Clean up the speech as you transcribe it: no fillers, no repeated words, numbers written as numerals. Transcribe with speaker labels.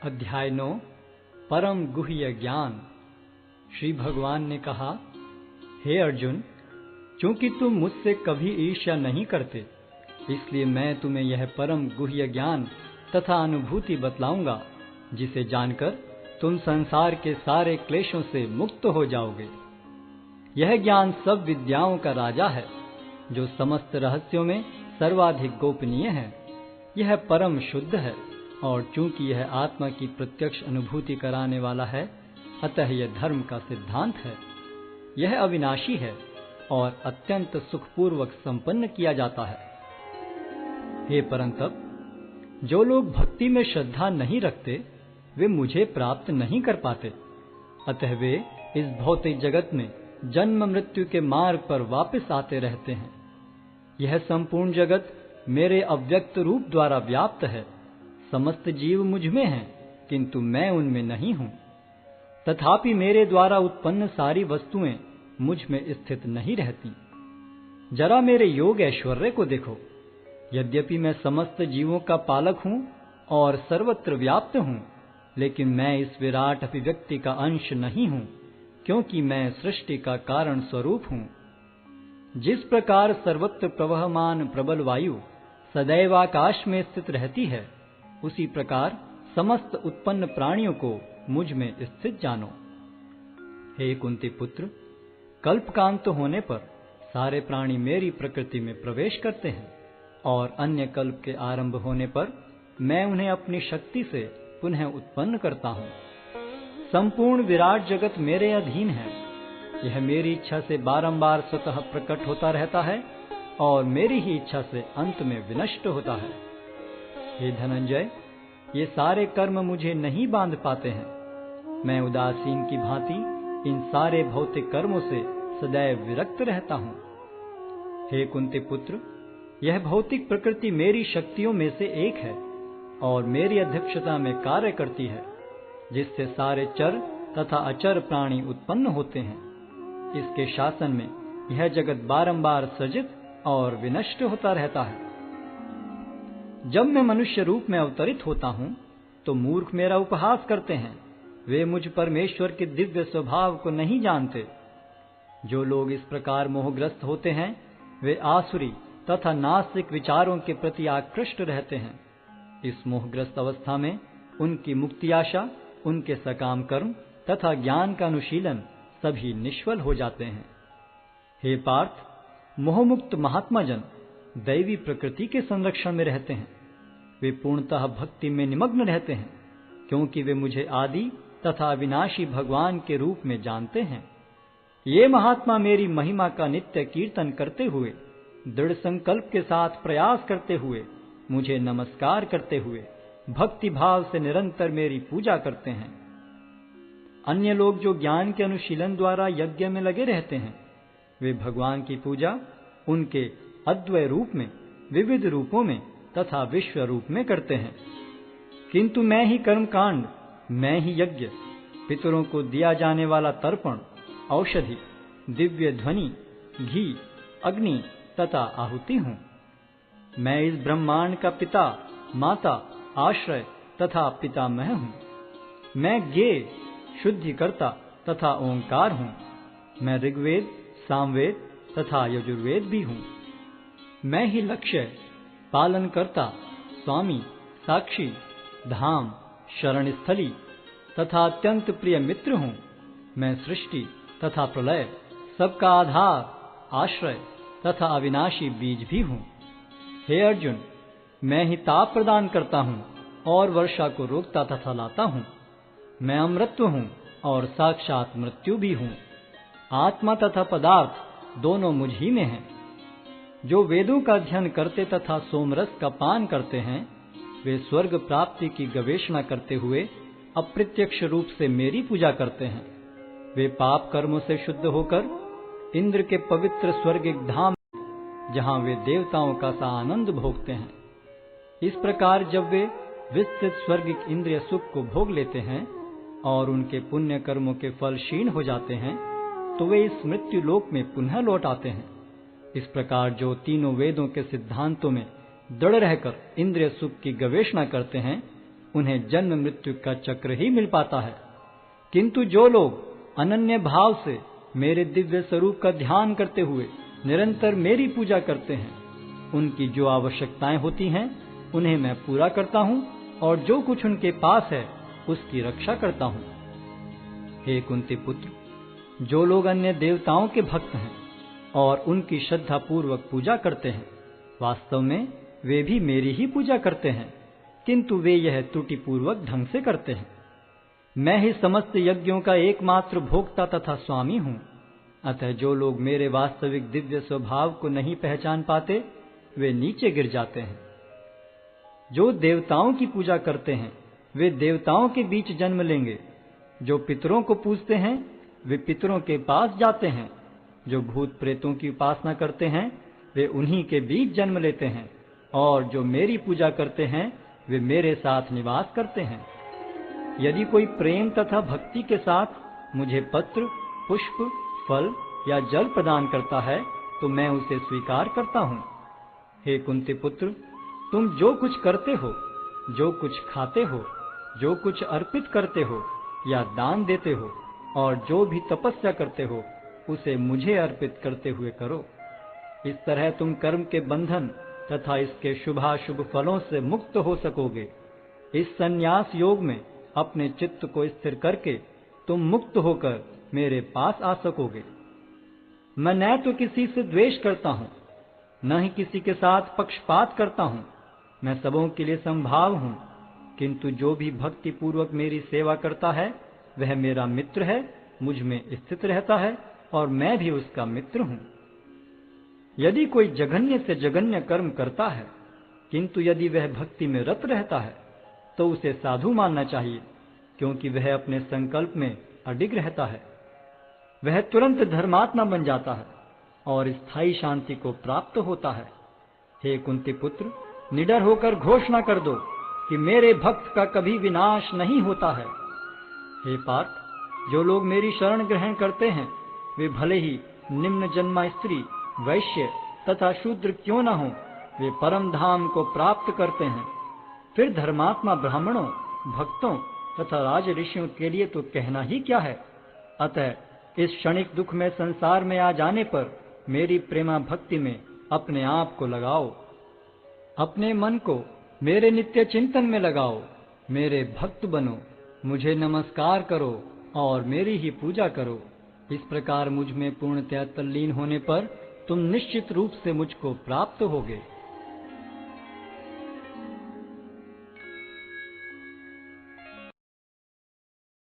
Speaker 1: अध्याय 9 परम गुह्य ज्ञान। श्री भगवान ने कहा, हे अर्जुन, चूंकि तुम मुझसे कभी ईर्ष्या नहीं करते, इसलिए मैं तुम्हें यह परम गुह्य ज्ञान तथा अनुभूति बतलाऊंगा, जिसे जानकर तुम संसार के सारे क्लेशों से मुक्त हो जाओगे। यह ज्ञान सब विद्याओं का राजा है, जो समस्त रहस्यों में सर्वाधिक गोपनीय है। यह परम शुद्ध है, और चूंकि यह आत्मा की प्रत्यक्ष अनुभूति कराने वाला है, अतः यह धर्म का सिद्धांत है। यह अविनाशी है और अत्यंत सुखपूर्वक संपन्न किया जाता है। हे परंतप, जो लोग भक्ति में श्रद्धा नहीं रखते, वे मुझे प्राप्त नहीं कर पाते। अतः वे इस भौतिक जगत में जन्म मृत्यु के मार्ग पर वापस आते रहते हैं। यह संपूर्ण जगत मेरे अव्यक्त रूप द्वारा व्याप्त है। समस्त जीव मुझ में हैं, किंतु मैं उनमें नहीं हूं। तथापि मेरे द्वारा उत्पन्न सारी वस्तुएं मुझ में स्थित नहीं रहती। जरा मेरे योग ऐश्वर्य को देखो। यद्यपि मैं समस्त जीवों का पालक हूं और सर्वत्र व्याप्त हूं, लेकिन मैं इस विराट अभिव्यक्ति का अंश नहीं हूं, क्योंकि मैं सृष्टि का कारण स्वरूप हूं। जिस प्रकार सर्वत्र प्रवहमान प्रबल वायु सदैव आकाश में स्थित रहती है, उसी प्रकार समस्त उत्पन्न प्राणियों को मुझ में स्थित जानो। हे कुंती पुत्र, कल्पकांत होने पर सारे प्राणी मेरी प्रकृति में प्रवेश करते हैं, और अन्य कल्प के आरंभ होने पर मैं उन्हें अपनी शक्ति से पुनः उत्पन्न करता हूँ। संपूर्ण विराट जगत मेरे अधीन है। यह मेरी इच्छा से बारंबार स्वतः प्रकट होता रहता है और मेरी ही इच्छा से अंत में विनष्ट होता है। हे धनंजय, ये सारे कर्म मुझे नहीं बांध पाते हैं। मैं उदासीन की भांति इन सारे भौतिक कर्मों से सदैव विरक्त रहता हूँ। हे कुंती पुत्र, यह भौतिक प्रकृति मेरी शक्तियों में से एक है और मेरी अध्यक्षता में कार्य करती है, जिससे सारे चर तथा अचर प्राणी उत्पन्न होते हैं। इसके शासन में यह जगत बारंबार सृजित और विनष्ट होता रहता है। जब मैं मनुष्य रूप में अवतरित होता हूं, तो मूर्ख मेरा उपहास करते हैं। वे मुझ परमेश्वर के दिव्य स्वभाव को नहीं जानते। जो लोग इस प्रकार मोहग्रस्त होते हैं, वे आसुरी तथा नास्तिक विचारों के प्रति आकृष्ट रहते हैं। इस मोहग्रस्त अवस्था में उनकी मुक्ति आशा, उनके सकाम कर्म तथा ज्ञान का अनुशीलन सभी निष्फल हो जाते हैं। हे पार्थ, मोहमुक्त महात्मा जन दैवी प्रकृति के संरक्षण में रहते हैं। वे पूर्णतः भक्ति में निमग्न रहते हैं, क्योंकि वे मुझे आदि तथा अविनाशी भगवान के रूप में जानते हैं। ये महात्मा मेरी महिमा का नित्य कीर्तन करते हुए, दृढ़ संकल्प के साथ प्रयास करते हुए, मुझे नमस्कार करते हुए भक्ति भाव से निरंतर मेरी पूजा करते हैं। अन्य लोग जो ज्ञान के अनुशीलन द्वारा यज्ञ में लगे रहते हैं, वे भगवान की पूजा उनके अद्वय रूप में, विविध रूपों में तथा विश्व रूप में करते हैं। किंतु मैं ही कर्मकांड, मैं ही यज्ञ, पितरों को दिया जाने वाला तर्पण, औषधि, दिव्य ध्वनि, घी, अग्नि तथा आहुति हूँ। मैं इस ब्रह्मांड का पिता, माता, आश्रय तथा पितामह हूँ। मैं ज्ञेय, शुद्धिकर्ता तथा ओंकार हूँ। मैं ऋग्वेद, सामवेद तथा यजुर्वेद भी हूँ। मैं ही लक्ष्य, पालनकर्ता, स्वामी, साक्षी, धाम, शरण स्थली तथा अत्यंत प्रिय मित्र हूँ। मैं सृष्टि तथा प्रलय, सबका आधार, आश्रय तथा अविनाशी बीज भी हूँ। हे अर्जुन, मैं ही ताप प्रदान करता हूँ और वर्षा को रोकता तथा लाता हूँ। मैं अमृतत्व हूँ और साक्षात मृत्यु भी हूँ। आत्मा तथा पदार्थ दोनों मुझ ही में हैं। जो वेदों का अध्ययन करते तथा सोमरस का पान करते हैं, वे स्वर्ग प्राप्ति की गवेषणा करते हुए अप्रत्यक्ष रूप से मेरी पूजा करते हैं। वे पाप कर्मों से शुद्ध होकर इंद्र के पवित्र स्वर्गिक धाम, जहाँ वे देवताओं का सा आनंद भोगते हैं। इस प्रकार जब वे विस्तृत स्वर्गिक इंद्रिय सुख को भोग लेते हैं और उनके पुण्य कर्मों के फल क्षीण हो जाते हैं, तो वे इस मृत्यु लोक में पुनः लौट आते हैं। इस प्रकार जो तीनों वेदों के सिद्धांतों में दृढ़ रहकर इंद्रिय सुख की गवेषणा करते हैं, उन्हें जन्म मृत्यु का चक्र ही मिल पाता है। किंतु जो लोग अनन्य भाव से मेरे दिव्य स्वरूप का ध्यान करते हुए निरंतर मेरी पूजा करते हैं, उनकी जो आवश्यकताएं होती हैं उन्हें मैं पूरा करता हूं और जो कुछ उनके पास है उसकी रक्षा करता हूं। हे कुंती पुत्र, जो लोग अन्य देवताओं के भक्त हैं और उनकी श्रद्धा पूर्वक पूजा करते हैं, वास्तव में वे भी मेरी ही पूजा करते हैं, किंतु वे यह त्रुटिपूर्वक ढंग से करते हैं। मैं ही समस्त यज्ञों का एकमात्र भोक्ता तथा स्वामी हूं। अतः जो लोग मेरे वास्तविक दिव्य स्वभाव को नहीं पहचान पाते, वे नीचे गिर जाते हैं। जो देवताओं की पूजा करते हैं वे देवताओं के बीच जन्म लेंगे। जो पितरों को पूजते हैं वे पितरों के पास जाते हैं। जो भूत प्रेतों की उपासना करते हैं वे उन्हीं के बीच जन्म लेते हैं। और जो मेरी पूजा करते हैं वे मेरे साथ निवास करते हैं। यदि कोई प्रेम तथा भक्ति के साथ मुझे पत्र, पुष्प, फल या जल प्रदान करता है तो मैं उसे स्वीकार करता हूँ। हे कुंती पुत्र, तुम जो कुछ करते हो, जो कुछ खाते हो, जो कुछ अर्पित करते हो या दान देते हो और जो भी तपस्या करते हो, उसे मुझे अर्पित करते हुए करो। इस तरह तुम कर्म के बंधन तथा इसके शुभाशुभ फलों से मुक्त हो सकोगे। इस संन्यास योग में अपने चित्त को स्थिर करके तुम मुक्त होकर मेरे पास आ सकोगे। मैं न तो किसी से द्वेष करता हूँ, न ही किसी के साथ पक्षपात करता हूँ। मैं सबों के लिए समभाव हूँ, किंतु जो भी भक्ति पूर्वक मेरी सेवा करता है वह मेरा मित्र है, मुझ में स्थित रहता है और मैं भी उसका मित्र हूँ। यदि कोई जघन्य से जघन्य कर्म करता है, किंतु यदि वह भक्ति में रत रहता है तो उसे साधु मानना चाहिए, क्योंकि वह अपने संकल्प में अडिग रहता है। वह तुरंत धर्मात्मा बन जाता है और स्थायी शांति को प्राप्त होता है। हे कुंती पुत्र, निडर होकर घोषणा कर दो कि मेरे भक्त का कभी विनाश नहीं होता है। हे पार्थ, जो लोग मेरी शरण ग्रहण करते हैं वे भले ही निम्न जन्मा स्त्री, वैश्य तथा शूद्र क्यों न हो, वे परम धाम को प्राप्त करते हैं। फिर धर्मात्मा ब्राह्मणों, भक्तों तथा राज ऋषियों के लिए तो कहना ही क्या है। अतः इस क्षणिक दुख में संसार में आ जाने पर मेरी प्रेमा भक्ति में अपने आप को लगाओ। अपने मन को मेरे नित्य चिंतन में लगाओ, मेरे भक्त बनो, मुझे नमस्कार करो और मेरी ही पूजा करो। इस प्रकार मुझ में पूर्णतः तल्लीन होने पर तुम निश्चित रूप से मुझको प्राप्त होगे।